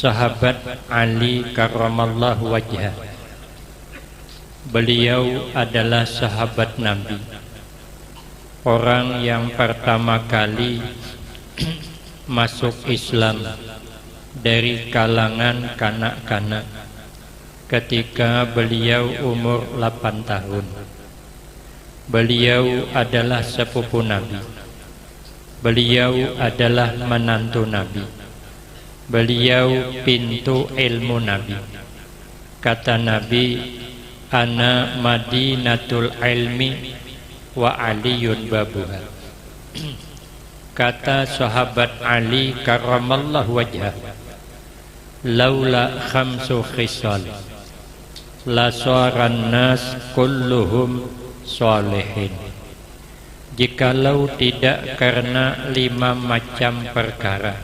sahabat Ali karramallahu wajhah. Beliau adalah sahabat Nabi, orang yang pertama kali masuk Islam dari kalangan kanak-kanak ketika beliau umur 8 tahun. Beliau adalah sepupu Nabi. Beliau adalah menantu Nabi. Beliau pintu ilmu Nabi. Kata Nabi, ana madinatul ilmi wa aliyun babuha. Kata sahabat Ali karramallahu wajhah, laula khamsu khisal la saran nas kulluhum sholihin. Jikalau tidak karena 5 macam perkara,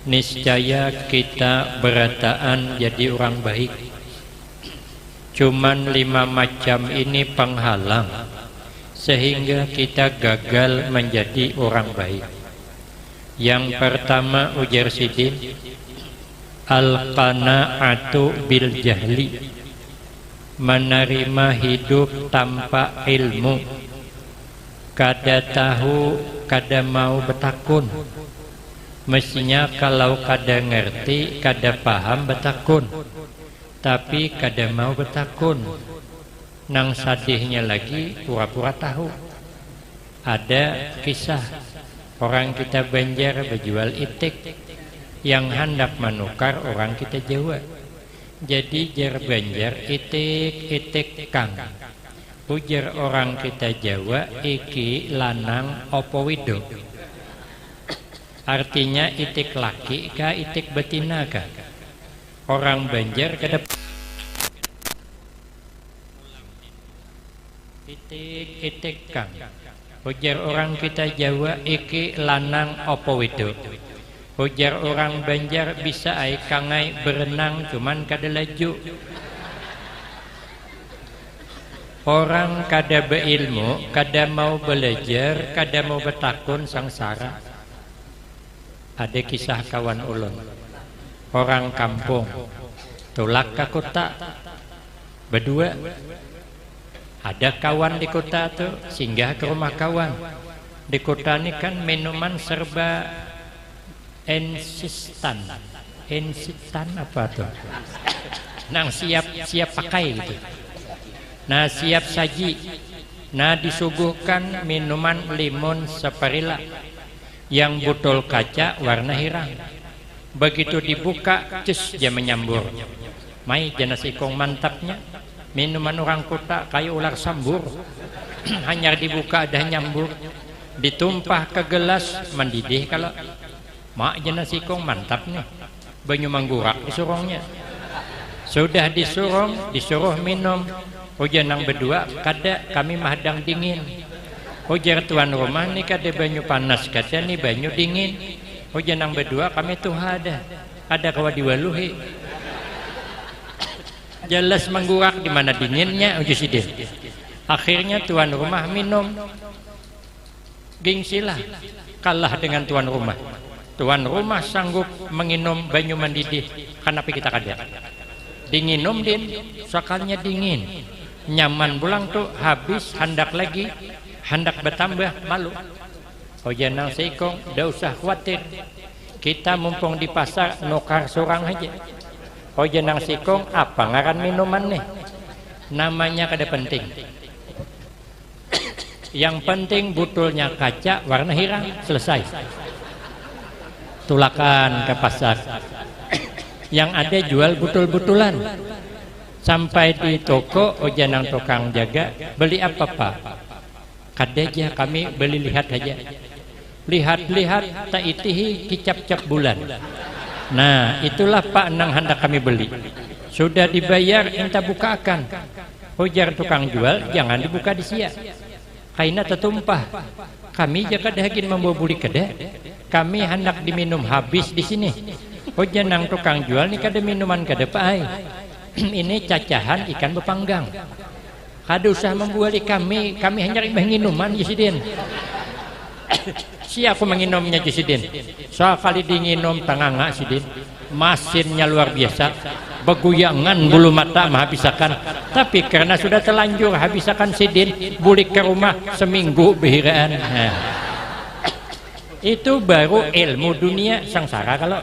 niscaya kita berataan jadi orang baik. Cuman 5 macam ini penghalang sehingga kita gagal menjadi orang baik. Yang pertama, ujar Sidin, al-qana'atu bil jahli, menerima hidup tanpa ilmu. Kada tahu, kada mau betakun. Mestinya kalau kada ngerti, kada paham betakun, tapi kada mau betakun. Nang sadihnya lagi pura-pura tahu. Ada kisah orang kita Banjar berjual itik yang hendak menukar orang kita Jawa. Jadi jar Banjar itik kang, ujar orang kita Jawa iki lanang opo wido. Artinya itik laki kah itik betina kah? Orang Banjar kada itik kang, ujar orang kita Jawa iki lanang opo wido. Ujar orang Banjar, bisa ai kangai berenang cuman kada laju. Orang kada beilmu, kada mau belajar, kada mau betakun, sangsara. Ada kisah kawan ulun, orang kampung tulak ke kota berdua. Ada kawan di kota tuh singgah ke rumah kawan. Di kota ini kan minuman serba instan apa tuh? Nang siap pakai gitu. Nah siap saji. Nah disuguhkan minuman limun seperila yang botol kaca warna hirang. Begitu dibuka, cus dia menyambur. Mai jenis ikong mantapnya. Minuman orang kota kayak ular sambur. Hanya dibuka ada nyambur. Ditumpah ke gelas mendidih kalau mak jenis ikong mantap nih. Banyu manggurak disurungnya. Sudah disuruh minum. Ujar nang berdua, kada kami mahadang dingin. Ujar tuan rumah nih kada banyu panas, kada nih banyu dingin. Ujar nang berdua, kami tuh ada kawa diwaluhi. Jelas menggurak di mana dinginnya, ujar Sidin. Akhirnya tuan rumah minum. Gengsilah kalah dengan tuan rumah. Tuan rumah sanggup menginum banyu mendidih, kenapa kita kada? Dinginum din, sokalnya dingin. Nyaman pulang tuh habis, hendak lagi, hendak bertambah malu. Oh jangan seikong, dah usah khawatir. Kita mumpung di pasar nukar sorang aja. Oh jangan seikong, apa ngaran minuman nih? Namanya kada penting. Yang penting botolnya kaca warna hirang, selesai. Tulakan ke pasar. Yang ada jual butul-butulan. Sampai di toko, ojanang tukang jaga, beli apa pak? Kada aja kami beli lihat aja. Lihat-lihat tak itihi kicap-cap bulan. Nah itulah pak nang hendak kami beli. Sudah dibayar, entah bukakan. Ujar tukang jual, jangan dibuka di sia. Kaina tertumpah. Kami jaga daging membawa buli kada. Kami hendak diminum habis di sini. Ujar nang tukang jual ni kada minuman kada pai. Ini cacahan ikan bepanggang. Kada usah membuali kami hanya menginuman Jusidin. Si aku menginumnya Jusidin. So kali dinginum tanganga Sidin. Mesinnya luar biasa, beguyangan bulu mata menghabiskan. Tapi karena sudah terlanjur habiskan sidin, bulik ke rumah seminggu behiraan. Nah, itu baru ilmu dunia sengsara. Kalau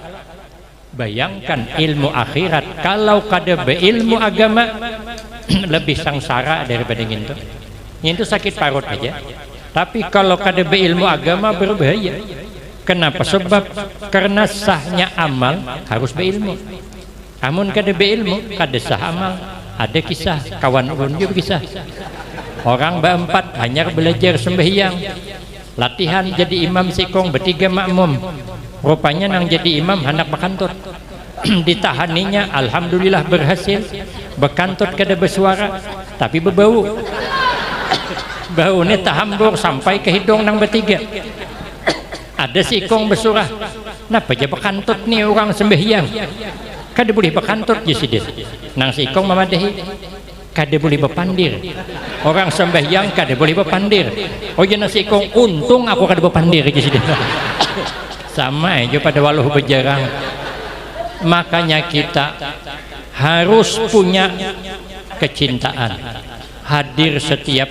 bayangkan ilmu akhirat, kalau kada beilmu agama lebih sengsara daripada itu. Itu sakit parut aja. Tapi kalau kada beilmu agama berbahaya. Kenapa? Sebab karena sahnya amal harus beilmu. Amun kada beilmu, kada sah amal. Ada kisah kawan ulun juga kisah. Orang berempat hanya belajar sembahyang. Latihan jadi imam sikong bertiga makmum. Rupanya nang jadi imam hendak berkantut. Ditahaninya alhamdulillah berhasil. Berkantut kada bersuara tapi berbau. Baunya tahambur sampai ke hidung nang bertiga. Ada sikong bersurah, napa aja berkantut nih orang sembahyang, kada boleh berkantut je sidin. Nang sikong memadahi, kada boleh berpandir. Orang sembahyang kada boleh berpandir. Oh ya nang sikong, untung aku kada berpandir je sidin. Sama aja pada waluh berjarang. Makanya kita harus punya kecintaan, hadir setiap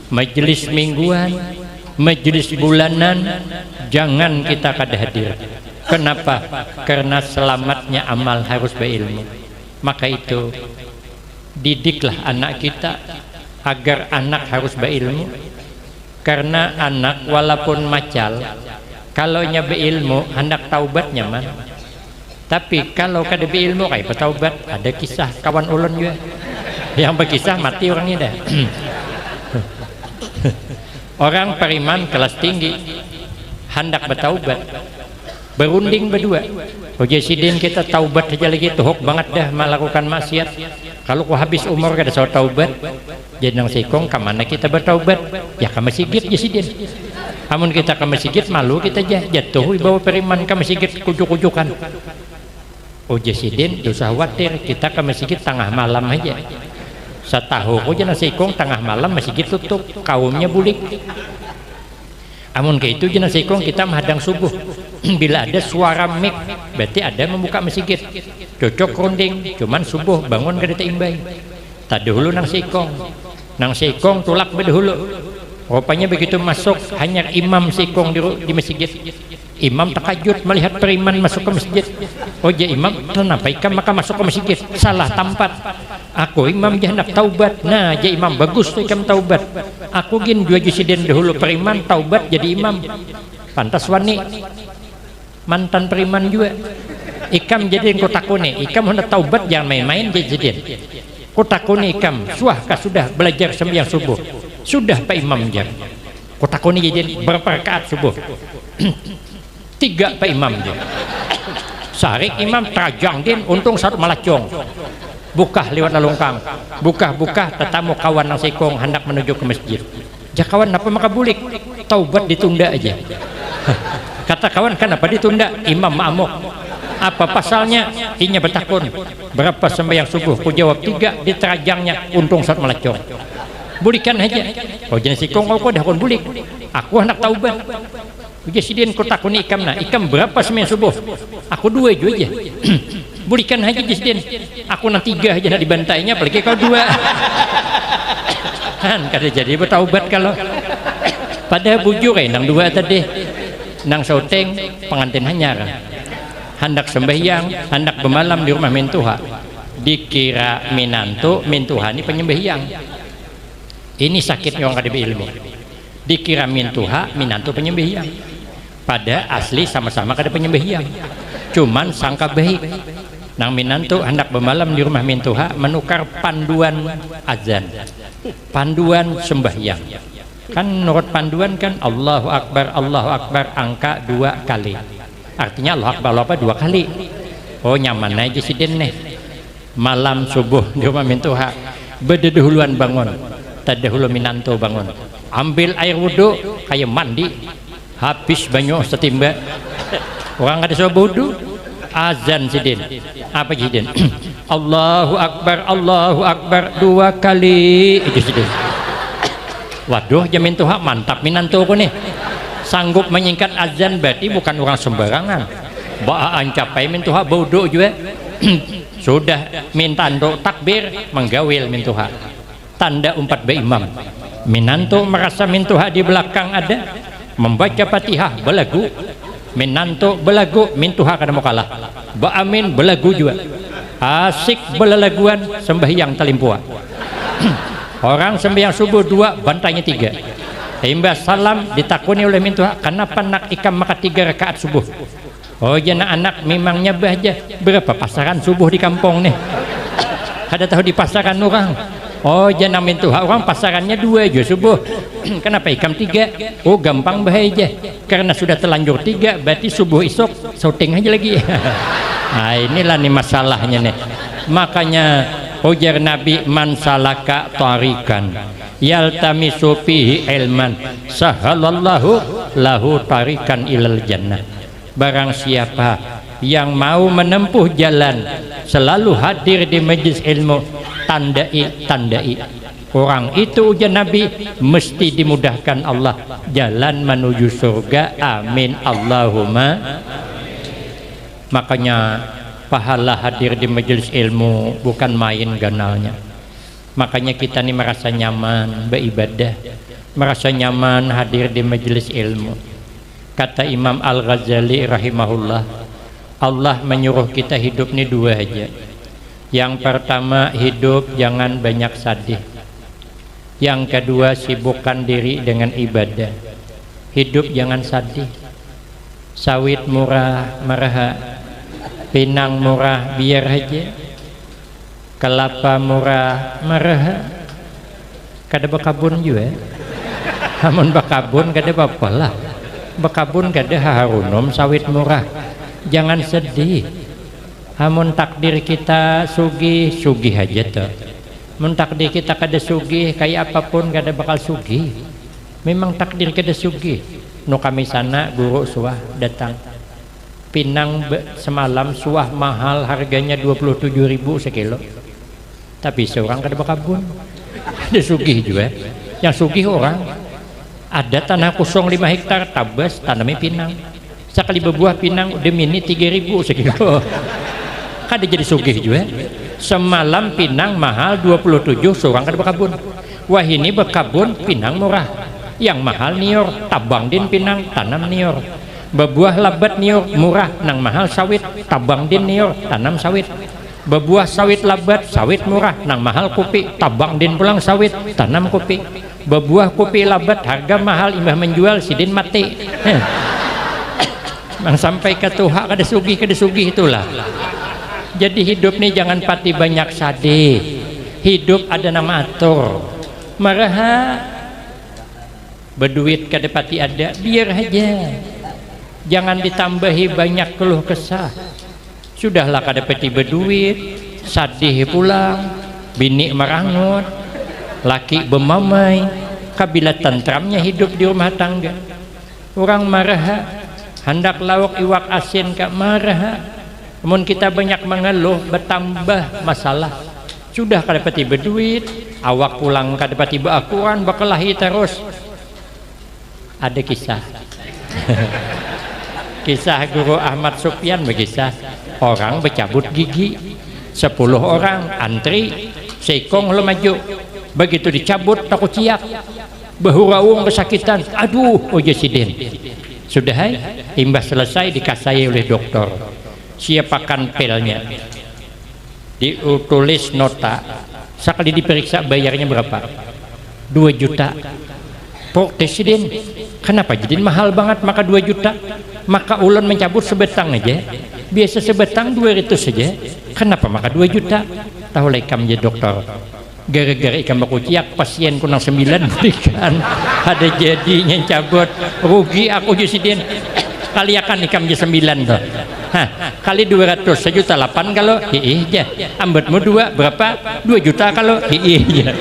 majelis mingguan, majelis bulanan, jangan kita kada hadir. Kenapa? Karena selamatnya amal harus berilmu. Maka itu didiklah anak kita agar anak harus berilmu. Karena anak walaupun macal, kalau nya beilmu hendak taubatnya man. Tapi kalau kada beilmu kayak bertaubat. Ada kisah kawan ulun juga yang berkisah mati orangnya dah. Orang periman kelas tinggi hendak bertaubat, berunding berdua. Oje sidin kita taubat saja lagi tuhuk banget dah melakukan maksiat. Kalau ku habis umur kada saw taubat, jadi nang sikong kamana kita bertaubat? Ya ke masjid je sidin. Amun kita ke masjid malu kita jatuh bawa periman ke masjid kujuk-kujukan. Oje sidin dosa khawatir kita ke masjid tengah malam aja. Setahu ko jana sikong tengah malam masjid tutup, kaumnya bulik. Amun ke itu jana sikong kita menghadang subuh. Bila ada suara mik, berarti ada membuka masjid. Cocok runding, cuman subuh bangun kada teimbay. Tak dahulu nang sikong tulak berdahulu. Rupanya begitu masuk hanya imam sikong di masjid. Imam terkejut melihat periman masuk ke masjid. Oh ya imam, kenapa ikam maka masuk ke masjid? Salah tempat. Aku imam hendak taubat. Nah, ya imam bagus tuh ikam taubat. Aku gin dua jusiden dahulu periman taubat jadi imam. Pantas wani. Mantan periman juga. Ikam jadi kau takuni. Ikam hendak taubat jangan main-main jusiden. Kau takuni ikam. Sudah belajar sembahyang subuh. Sudah Pak Imam jar. Kau takuni jadi berapa rakaat subuh? 3 Pak Imam jar. Sarik imam terajang din untung satu malacong. Buka lewat lalungkang. Buka tetamu kawan nang sikong hendak menuju ke masjid. Ja kawan apa maka bulik? Taubat ditunda aja. Kata kawan kenapa ditunda? Imam ma'amuk. Apa pasalnya? Inya bertakun. Berapa sembahyang subuh? Ku jawab 3 diterajangnya untung satu malacong. Bulikan aja. Oh jenis sikong kau dah kon bulik. Aku hendak taubat. Uji sidin ku takuni ikam nah. Ikam berapa sembahyang subuh? Aku 2 juga aja. Bulikan aja Jesdin. Aku nang 3 aja nak dibantainya apalagi kau 2. Kan kada jadi bertaubat kalau. Pada bujur nang 2 tadi. Nang sauteng pengantin hanyar. Hendak sembahyang, hendak bermalam di rumah mintuha. Dikira minantu, mintuha ini penyembahyang. Ini sakitnya orang kada berilmu. Dikira mintuha, minantu penyembahyang. Pada asli sama-sama kada penyembahyang. Cuman sangka baik. Nang minantu hendak bermalam di rumah mintuha menukar panduan azan. Panduan sembahyang. Kan menurut panduan kan Allahu Akbar angka 2 kali. Artinya Allahu Akbar 2 kali. Oh nyaman aja sidin nih. Malam subuh di rumah mintuha berdahuluan bangun. Terdahulu minantu bangun. Ambil air wudhu kayak mandi. Habis banyak setimba. Orang ada suruh wudhu. Azan sidin. Apa sidin? Allahu Akbar 2 kali. Itu sidin. Waduh jamin tuha mantap minantu aku nih. Sanggup menyingkat azan berarti bukan orang sembarangan. baan capai mintuha bodoh juga sudah minta untuk takbir menggawil mintuha tanda umpat be imam minanto merasa mintuha di belakang ada membaca Fatihah belagu minanto belagu mintuha kada mau kalah ba amin belagu juga asik belalaguan sembahyang talimpua orang sembahyang subuh 2 bantainya 3 imbas salam ditakuni oleh mintuha kenapa nak ikam maka 3 rakaat subuh. Oh jana anak memang nyabah aja berapa pasaran subuh di kampung nih ada tahu di pasaran orang. Oh jana mintuha orang pasarannya 2 aja subuh kenapa ikam 3. Oh gampang bahaya karena sudah terlanjur 3 berarti subuh esok syuting aja lagi. Nah inilah nih masalahnya nih makanya ujar Nabi man salaka tarikan yaltamisu fihi ilman sahalallahu lahu tarikan ilal jannah. Barang siapa yang mau menempuh jalan selalu hadir di majlis ilmu tandai orang itu ujar Nabi mesti dimudahkan Allah jalan menuju surga. Amin Allahumma. Makanya pahala hadir di majelis ilmu bukan main ganalnya. Makanya kita ini merasa nyaman beribadah, merasa nyaman hadir di majelis ilmu. Kata Imam Al-Ghazali rahimahullah, Allah menyuruh kita hidup ini 2 aja. Yang pertama hidup jangan banyak sedih. Yang kedua sibukkan diri dengan ibadah. Hidup jangan sedih. Sawit murah maraha, pinang murah biar aja, kelapa murah maraha, kada bakabun juga. Amun bakabun kada apa-apa lah. Bekabun kada harunom sawit murah jangan sedih. Amun takdir kita sugih sugih aja tuh. Mun takdir kita kada sugih kayak apapun kada bakal sugih. Memang takdir kada sugih. No kami sana guru suah datang pinang semalam suah mahal harganya 27.000 sekilo tapi seorang kada bekabun ada sugih juga. Yang sugih orang ada tanah kosong 5 hektar tabas tanami pinang sekali berbuah pinang udah mini 3.000 sekilo kada jadi sugih juga. Semalam pinang mahal 27 seorang kada bekabun. Wah ini bekabun pinang murah yang mahal nior tabang din pinang tanam nior. Berbuah labat nior murah nang mahal sawit tabang din nior tanam sawit. Berbuah sawit labat sawit murah nang mahal kopi tabang din pulang sawit tanam kopi. Berbuah kopi labat harga mahal imbah menjual sidin mati. Mang sampai ke tuha kada sugih itulah. Jadi hidup nih jangan pati banyak sadih. Hidup ada nama atur. Maraha berduit kada pati ada biar aja. Jangan ditambahi banyak keluh kesah. Sudahlah kada pati berduit, sadih pulang, bini merangut, laki bemamai, kabila tentramnya hidup di rumah tangga. Orang marah, hendak lauk iwak asin kak marah. Namun kita banyak mengeluh bertambah masalah. Sudah kada pati berduit, awak pulang kada pati beakuran, bakalahi terus. Ada kisah. Kisah Guru Ahmad Sufyan berkisah orang bercabut gigi 10 orang antri sekong lo maju begitu dicabut takut ciak bahuraung kesakitan aduh ojo sidin sudah hai imbas selesai dikasai oleh dokter siapakan pilnya ditulis nota sekali diperiksa bayarnya berapa 2 juta Presiden kenapa jadi mahal banget maka 2 juta maka ulun mencabut sebetang aja biasa sebetang 200 saja kenapa maka 2 juta tahu lekam ya dokter gara-gara ikan bakuciak pasien kunang 9 berikan ada jadinya cabut rugi aku Presiden kali akan ikan je 9 tuh kali 200 1,8 kalau iya ambetmu 2 berapa 2 juta kalau iya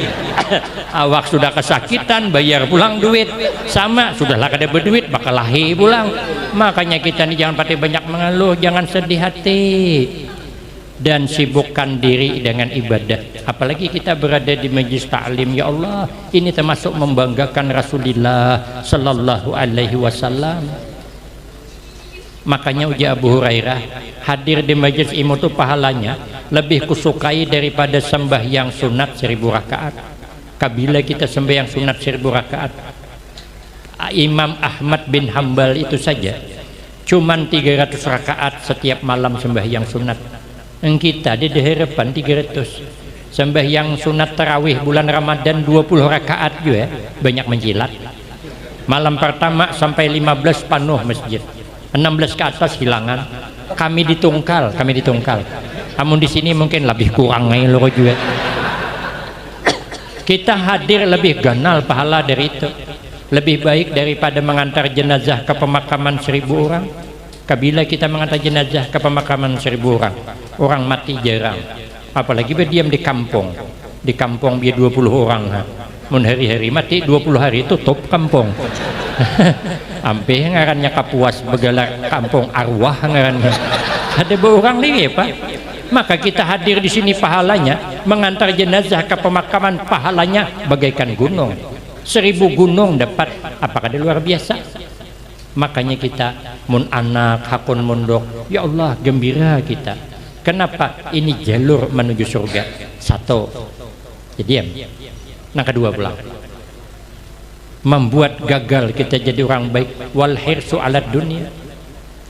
awak sudah kesakitan bayar pulang duit sama sudahlah kada berduit bakal lahir pulang. Makanya kita ini jangan pakai banyak mengeluh, jangan sedih hati dan sibukkan diri dengan ibadah. Apalagi kita berada di majlis ta'lim, ya Allah ini termasuk membanggakan Rasulullah sallallahu alaihi wasallam. Makanya uji Abu Hurairah, hadir di majelis ilmu itu pahalanya lebih kusukai daripada sembahyang sunat 1000 rakaat. Kabila kita sembahyang sunat 1000 rakaat, Imam Ahmad bin Hambal itu saja cuman 300 rakaat setiap malam sembahyang sunat. Kita di harapan 300 sembahyang sunat tarawih bulan Ramadan 20 rakaat juga banyak menjilat. Malam pertama sampai 15 penuh masjid, 16 ke atas hilangan. Kami ditungkal. Namun di sini mungkin lebih kurang lo juga. Kita hadir lebih ganal pahala dari itu. Lebih baik daripada mengantar jenazah ke pemakaman 1000 orang. Kabila kita mengantar jenazah ke pemakaman 1000 orang, orang mati jarang. Apalagi berdiam di kampung. Di kampung biar 20 orang. Mun hari-hari mati 20 hari tutup kampung. Ampe ngarannya Kapuas begalar kampung arwah ngarannya. Ada orang nih Pak. Maka kita hadir di sini pahalanya mengantar jenazah ke pemakaman pahalanya bagaikan gunung. 1000 gunung dapat, apakah di luar biasa? Makanya kita mun anak hakun mondok, ya Allah gembira kita. Kenapa? Ini jalur menuju surga. Satu, diam. Nah kedua pula, membuat gagal kita jadi orang baik. Wal hirsu alad dunia,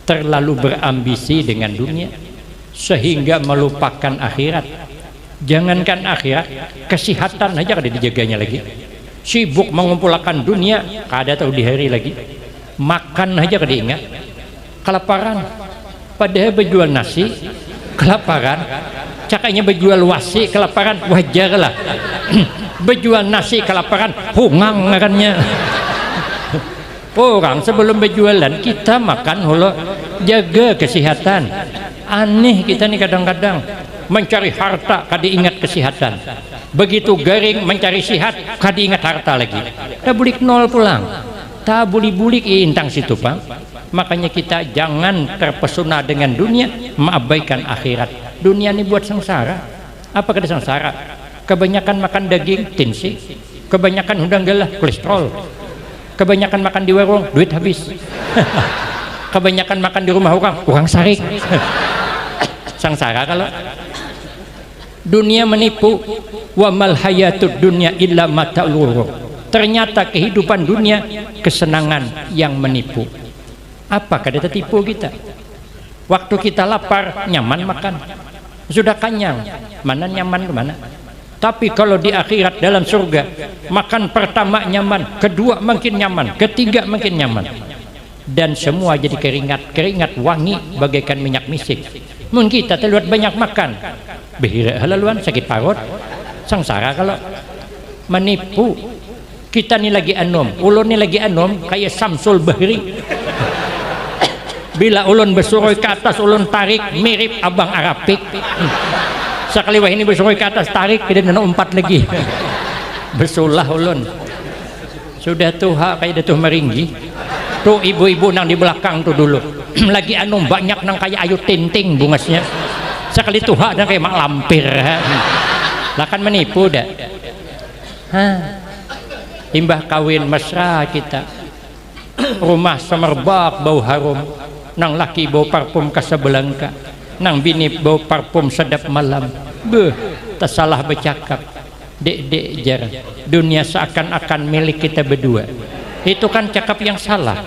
terlalu berambisi dengan dunia sehingga melupakan akhirat. Jangankan akhirat, kesehatan aja kada dijaganya lagi. Sibuk mengumpulkan dunia, kada tahu di hari lagi. Makan aja kada ingat. Kelaparan, padahal berjual nasi, kelaparan. Cakanya berjual wasi, kelaparan, wajar lah. Berjual nasi kelaparan, hungang ngarannya. Orang sebelum berjualan kita makan holo, jaga kesehatan. Aneh kita nih kadang-kadang mencari harta kada ingat kesehatan. Begitu garing mencari sehat kada ingat harta lagi. Tak bulik nol pulang. Tak bulik-bulik intang situ Pak. Makanya kita jangan terpesona dengan dunia, mengabaikan akhirat. Dunia ini buat sengsara. Apa kada sengsara? Kebanyakan makan daging tinsi, kebanyakan udang galah kolesterol, kebanyakan makan di warung duit habis, kebanyakan makan di rumah orang sarik. Sengsara kalau dunia menipu. Wa mal hayatud dunya illa mata'ul ghurur. Ternyata kehidupan dunia kesenangan yang menipu. Apa kada tertipu kita? Waktu kita lapar nyaman makan, sudah kenyang mana nyaman kemana? Tapi kalau di akhirat dalam surga, makan pertama nyaman, kedua makin nyaman, ketiga makin nyaman, dan semua jadi keringat wangi bagaikan minyak misik. Mungkin kita terlihat banyak makan, behira halaluan sakit parut, sengsara kalau menipu. Kita nih lagi anom, ulun nih lagi anom kayak Samsul Bahri. Bila ulun bersuroi ke atas, ulun tarik mirip abang Arapik. Sekali wah ini bersuroi ke atas, tarik tidak nana umpat lagi. Bersulah ulun. Sudah tuha kayak datuh meringgi. Tuh ibu-ibu nang di belakang tuh dulu. Lagi anom banyak nang kayak ayu tinting bungasnya. Sekali tuha nang kayak mak lampir. Lah kan menipu dah. Imbah kawin mesra kita. Rumah semerbak bau harum. Nang laki bau parfum Casablanca, nang bini bau parfum sedap malam. Tak salah bercakap. Dek jar, dunia seakan-akan milik kita berdua. Itu kan cakap yang salah.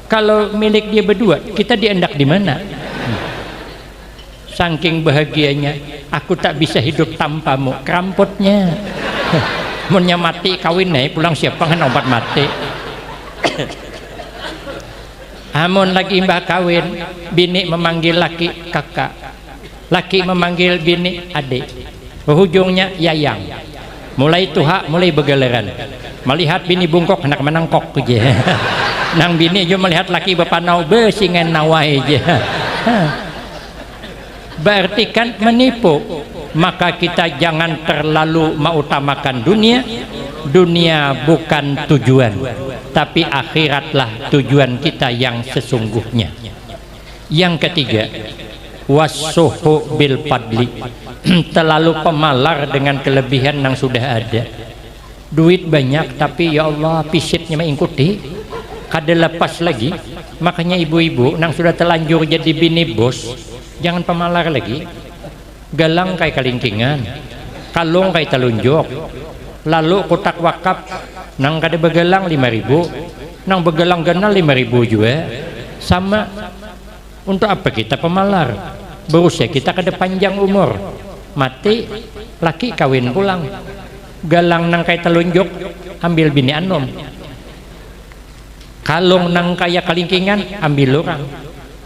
Kalau milik dia berdua, kita diendak di mana? Saking bahagianya, aku tak bisa hidup tanpamu. Kerampotnya. Munnya mati kawin nih, pulang siapa kan obat mati. Amun lagi mbah kawin, bini memanggil laki kakak, laki memanggil bini adik, ujungnya yayang. Mulai tuha, mulai begeleran. Melihat bini bungkok, anak menangkok aja. Nang bini juga melihat laki bepanau besingan nawai aja. Berarti kan menipu. Maka kita jangan terlalu mengutamakan dunia. Dunia bukan tujuan, tapi akhiratlah tujuan kita yang sesungguhnya. Yang ketiga, wasuhu bil fadli. Terlalu pemalar dengan kelebihan yang sudah ada. Duit banyak tapi ya Allah pisitnya mengikuti. kada lepas lagi. Makanya ibu-ibu nang sudah telanjur jadi bini bos, jangan pemalar lagi. Galang kayak kalingkingan, kalung kayak telunjuk, lalu kotak wakaf nang kada begalang 5.000, nang begalang ganal 5.000 juga. Sama. Untuk apa kita pemalar? Berusia kita kada panjang umur, mati laki kawin pulang. Galang nang kayak telunjuk ambil bini anom, kalung nang kaya kalingkingan ambil orang.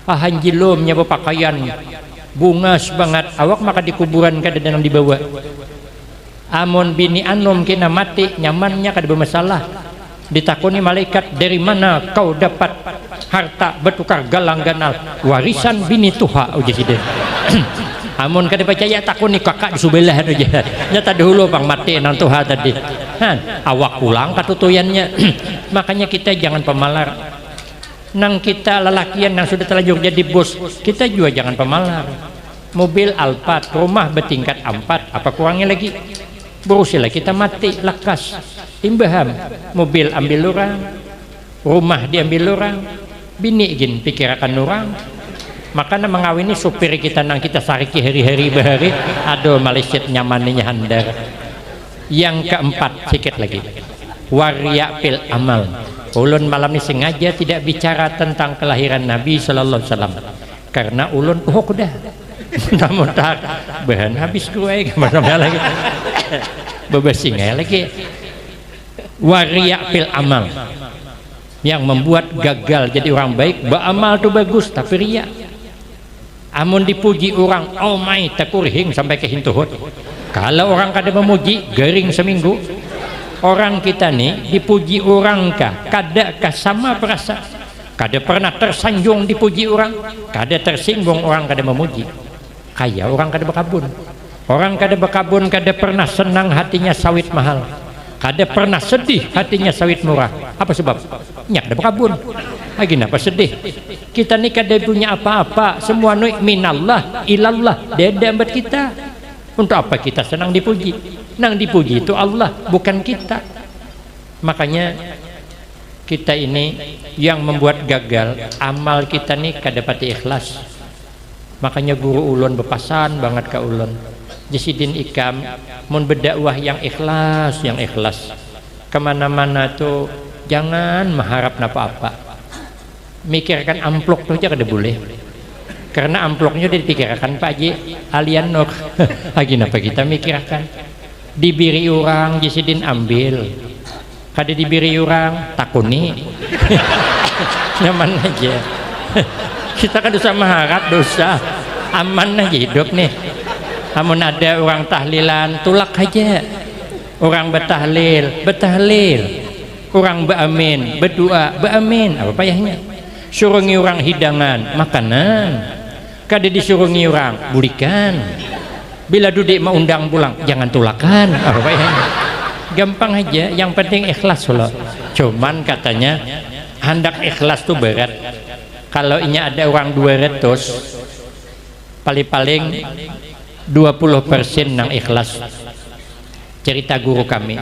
Hanjilom nya pakaian bungas banget awak maka di kuburan kada dalam dibawa. Amon bini anom kena mati nyamannya kada bermasalah. Ditakuni malaikat, dari mana kau dapat harta bertukar galang ganal? Warisan bini tuha uji sidin. Amun kada percaya takuni kakak di sebelah aja. Nyata dahulu bang mati nang tuha tadi. Awak pulang katutuyannya. Makanya kita jangan pemalar. Nang kita lelakian yang sudah terlanjur jadi bos, kita juga jangan pemalar. Mobil Alphard, rumah bertingkat 4, apa kurangnya lagi? Berusilah kita mati lekas. Imbaham, mobil ambil orang, rumah diambil orang, bini gin pikirkan orang. Makanya mengawini supir kita nang kita sariki hari-hari bahari, aduh Malaysia nyamannya handar. Yang keempat sikit lagi, waria pil amal. Ulun malam ini sengaja tidak bicara tentang kelahiran Nabi Sallallahu Alaihi Wasallam karena ulun kudah namun tak bahan habis gue kemana lagi bebesingai lagi. Waria pil amal, yang membuat gagal jadi orang baik. Beramal tuh bagus tapi ria. Amun dipuji orang, oh my takurhing sampai ke hintuhut. Kalau orang kada memuji, garing seminggu. Orang kita nih dipuji orang kah, kada sama perasa, kada pernah tersanjung dipuji orang, kada tersinggung orang kada memuji. Kaya orang kada berkabun, orang kada berkabun kada pernah senang hatinya sawit mahal, kada pernah sedih hatinya sawit murah. Apa sebab? Nyak ada berkabun. Lagi apa sedih? Kita ni kada punya apa-apa, semua nu minallah ilallah deda buat kita. Untuk apa kita senang dipuji? Nang dipuji itu Allah, bukan kita. Makanya kita ini yang membuat gagal amal kita nih kada pati ikhlas. Makanya guru ulun bepasan banget ke ulun, Jasidin Ikam mun berdakwah yang ikhlas, yang ikhlas. Kemana-mana tuh jangan mengharap apa-apa. Mikirkan amplok tuh aja kada boleh. Karena amploknya udah dipikirkan Pak Haji Alian Nur. Lagi apa kita mikirkan? Dibiri orang Jasidin ambil. Kada dibiri orang takuni. Nyaman aja. Kita kan dosa mengharap dosa. Aman aja hidup nih. Amun ada orang tahlilan tulak aja. Orang bertahlil, bertahlil. Orang beramin, berdoa, beramin. Apa payahnya? Surungi orang hidangan, makanan. Kada disurungi orang, bulikan. Bila duduk mau undang pulang, jangan tulakan. Apa payahnya? Gampang aja, yang penting ikhlas loh. Cuman katanya hendak ikhlas tuh berat. Kalau ini ada orang 200, paling-paling 20% nang ikhlas. Cerita guru kami,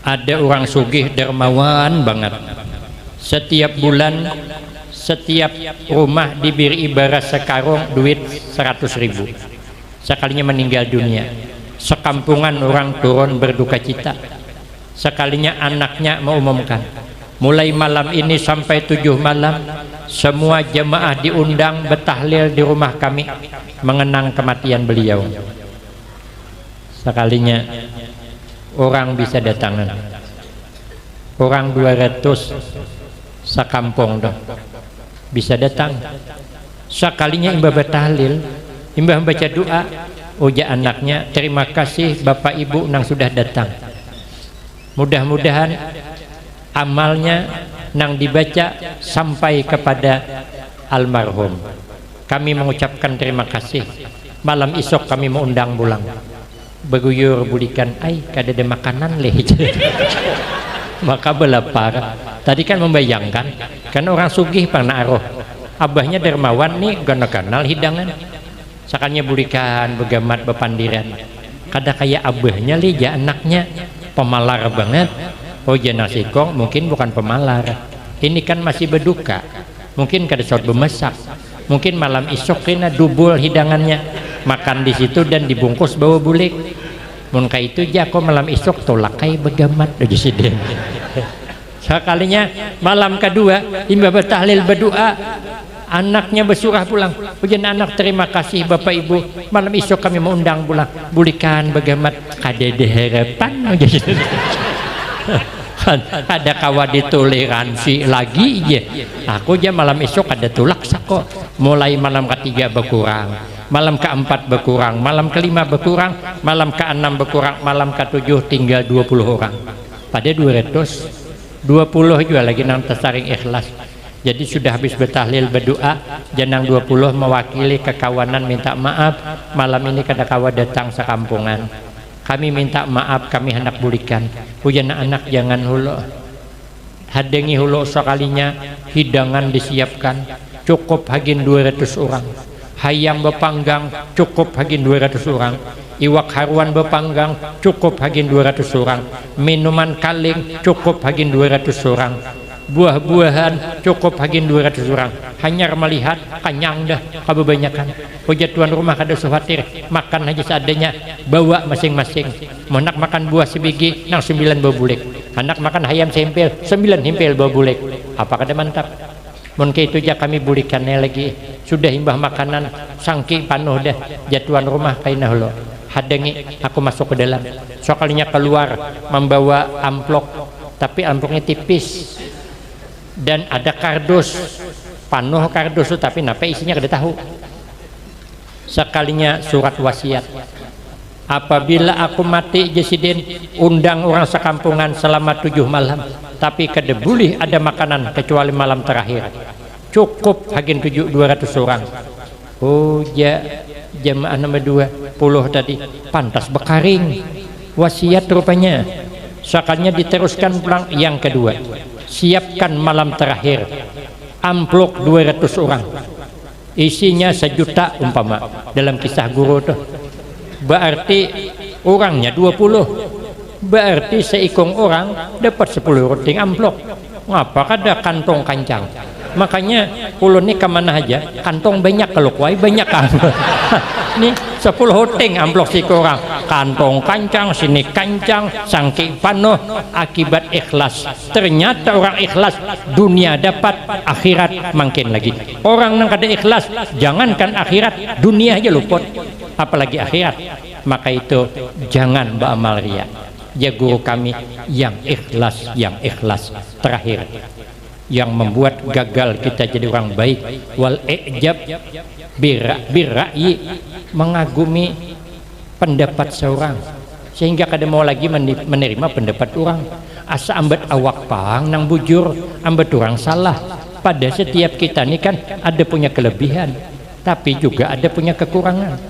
ada orang sugih dermawan banget. Setiap bulan, setiap rumah diberi ibarat sekarung duit 100.000. Sekalinya meninggal dunia, sekampungan orang turun berduka cita. Sekalinya anaknya mengumumkan, mulai malam ini sampai 7 malam semua jemaah diundang bertahlil di rumah kami mengenang kematian beliau. Sekalinya orang bisa datangan, orang 200 sekampung dong bisa datang. Sekalinya imbah bertahlil, imbah baca doa, uja anaknya, terima kasih bapak ibu nang sudah datang. Mudah-mudahan amalnya nang dibaca sampai kepada almarhum. Kami mengucapkan terima kasih. Malam esok kami mengundang pulang. Beguyur bulikan, ai kada ada makanan leh. Maka belapar. Tadi kan membayangkan, kan orang sugih pernah aroh. Abahnya dermawan nih gana kenal hidangan. Sakannya bulikan begamat bepandiran. Kada kayak abahnya lija anaknya pemalar banget. Oh jana sikong mungkin bukan pemalar, Ini kan masih berduka, mungkin kada saut bemasak, mungkin malam isok kena dubul hidangannya, makan di situ dan dibungkus bawa bulik. Mun ka itu ja kok malam isok tolak kai begamat aja siden. Sekalinya malam kedua imam bertahlil berdoa, anaknya bersurah pulang, pujian anak terima kasih bapak ibu, malam isok kami mau undang pulang, bulikan bagamat kadede harapan aja siden. Ada kawa ditoleransi lagi ya. Aku aja malam esok ada tulak sako. Mulai malam ketiga berkurang, malam keempat berkurang, malam kelima berkurang, malam keenam berkurang, malam ketujuh tinggal 20 orang. Pada 220 juga lagi nang tersaring ikhlas. Jadi sudah habis bertahlil berdoa, jenang 20 mewakili kekawanan minta maaf. Malam ini kada kawa datang sekampungan. Kami minta maaf, kami hendak bulikan. Hujan anak jangan hulo. Hadengi hulo sekalinya, hidangan disiapkan. Cukup hagin 200 orang. Hayam bepanggang, cukup hagin 200 orang. Iwak haruan bepanggang, cukup hagin 200 orang. Minuman kaling, cukup hagin 200 orang. Buah-buahan cukup hagin 200 orang. Hanya melihat kenyang dah kebanyakan. Hujat tuan rumah kada khawatir, makan aja seadanya, bawa masing-masing. Mau nak makan buah sebiji nang 9 bawa bulik, anak makan ayam sempel 9 himpel bawa bulik. Apa kada mantap? Mun itu ja kami bulikannya lagi. Sudah himbah makanan sangki panuh dah. Jatuan rumah kainah lo. Hadangi aku masuk ke dalam. Sekalinya keluar membawa amplop, tapi amplopnya tipis. Dan ada kardus, panuh kardus tapi napa isinya kada tahu. Sekalinya surat wasiat, apabila aku mati jesiden undang orang sekampungan selama 7 malam, tapi kada boleh ada makanan kecuali malam terakhir. Cukup hagin 200 orang. Oh ja, jamaah nomor 20 tadi pantas bekaring wasiat rupanya. Sekalinya diteruskan pulang yang kedua, siapkan malam terakhir amplop 200 orang, isinya 1 juta umpama dalam kisah guru tuh, berarti orangnya 20, berarti seikong orang dapat 10 roting amplop. Ngapa kada kantong kancang? Makanya ulun ni kemana aja kantong banyak, kalau kuai banyak kan. Nih 10 hoting amplop si orang, kantong kancang sini kancang sangki panoh akibat ikhlas. Ternyata orang ikhlas dunia dapat, akhirat makin lagi. Orang yang kada ikhlas jangankan akhirat, dunia aja luput, apalagi akhirat. Maka itu jangan beramal riya. Ya guru kami yang ikhlas terakhir yang membuat gagal kita jadi orang baik, wal ijab birra'yi, mengagumi pendapat seorang sehingga kada mau lagi menerima pendapat orang. Asa ambat awak pang nang bujur, ambat orang salah. Pada setiap kita ini kan ada punya kelebihan, tapi juga ada punya kekurangan.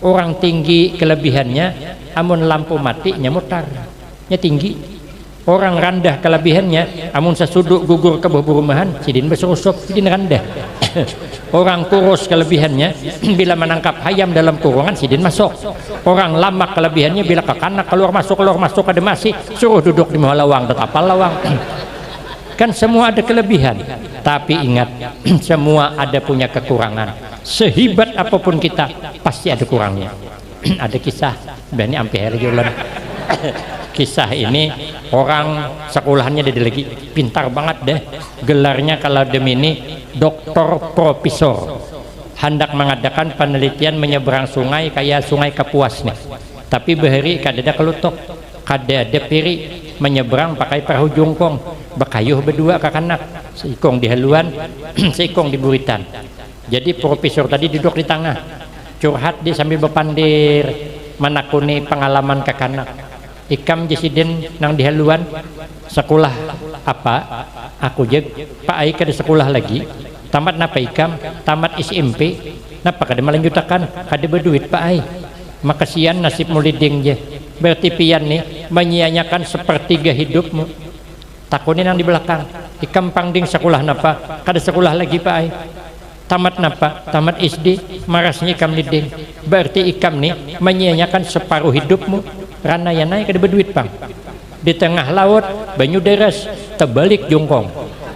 Orang tinggi kelebihannya, amun lampu mati mutarnya tinggi. Orang rendah kelebihannya, amun sesuduk gugur ke bawah rumahan sidin bersusup, sidin rendah. Orang kurus kelebihannya, bila menangkap ayam dalam kurungan sidin masuk. Orang lamak kelebihannya, bila ke kanak keluar masuk ada masih suruh duduk di bawah lawang, tetap lawang. Kan semua ada kelebihan, tapi ingat semua ada punya kekurangan. Sehebat apapun kita pasti ada kurangnya. Ada kisah bani ampere jualan. Kisah ini orang sekolahannya dia lagi pintar banget deh, gelarnya kalau demi ini doktor profesor, hendak mengadakan penelitian menyeberang sungai kayak sungai Kapuas nih, tapi bahari kadada kelutok, kadada piri menyeberang pakai perahu jongkong, bekayuh berdua ke kanak, seikong di haluan seikong di buritan. Jadi profesor tadi duduk di tengah, curhat dia sambil berpandir menakuni pengalaman ke kanak. Ikam jesiden nang di haluan sekolah apa? Aku jeg Pak Ai kada sekolah lagi. Tamat napa ikam? Tamat SMP. Napa kada melanjutkan? Kada berduit Pak Ai. Makasian nasib muliding je. Berarti pian nih menyia-nyiakan sepertiga hidupmu. Takuni nang di belakang. Ikam pangding sekolah napa? Kada sekolah lagi Pak Ai. Tamat napa? Tamat SD. Marasnya ikam liding. Berarti ikam nih menyia-nyiakan separuh hidupmu. Rana yang naik ada berduit bang, di tengah laut banyu deras terbalik jongkong,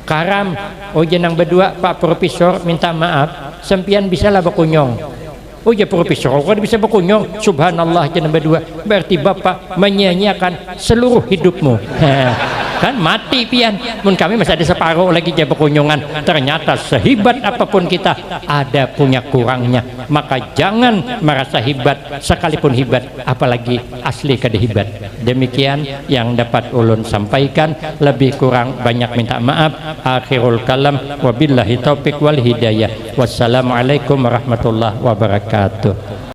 karam. Oh jenang berdua Pak Profesor minta maaf sempian bisalah berkunyong. Oh ya Profesor, kalau bisa berkunyong, subhanallah jenang berdua. Berarti Bapak menyanyiakan seluruh hidupmu. Kan mati pian. Mun kami masih ada separuh lagi jadi berkunjungan. Ternyata sehebat apapun kita ada punya kurangnya. Maka jangan merasa hebat sekalipun hebat, apalagi asli kada hebat. Demikian yang dapat ulun sampaikan, lebih kurang banyak minta maaf. Akhirul kalam wabillahi taufik wal hidayah. Wassalamualaikum warahmatullahi wabarakatuh.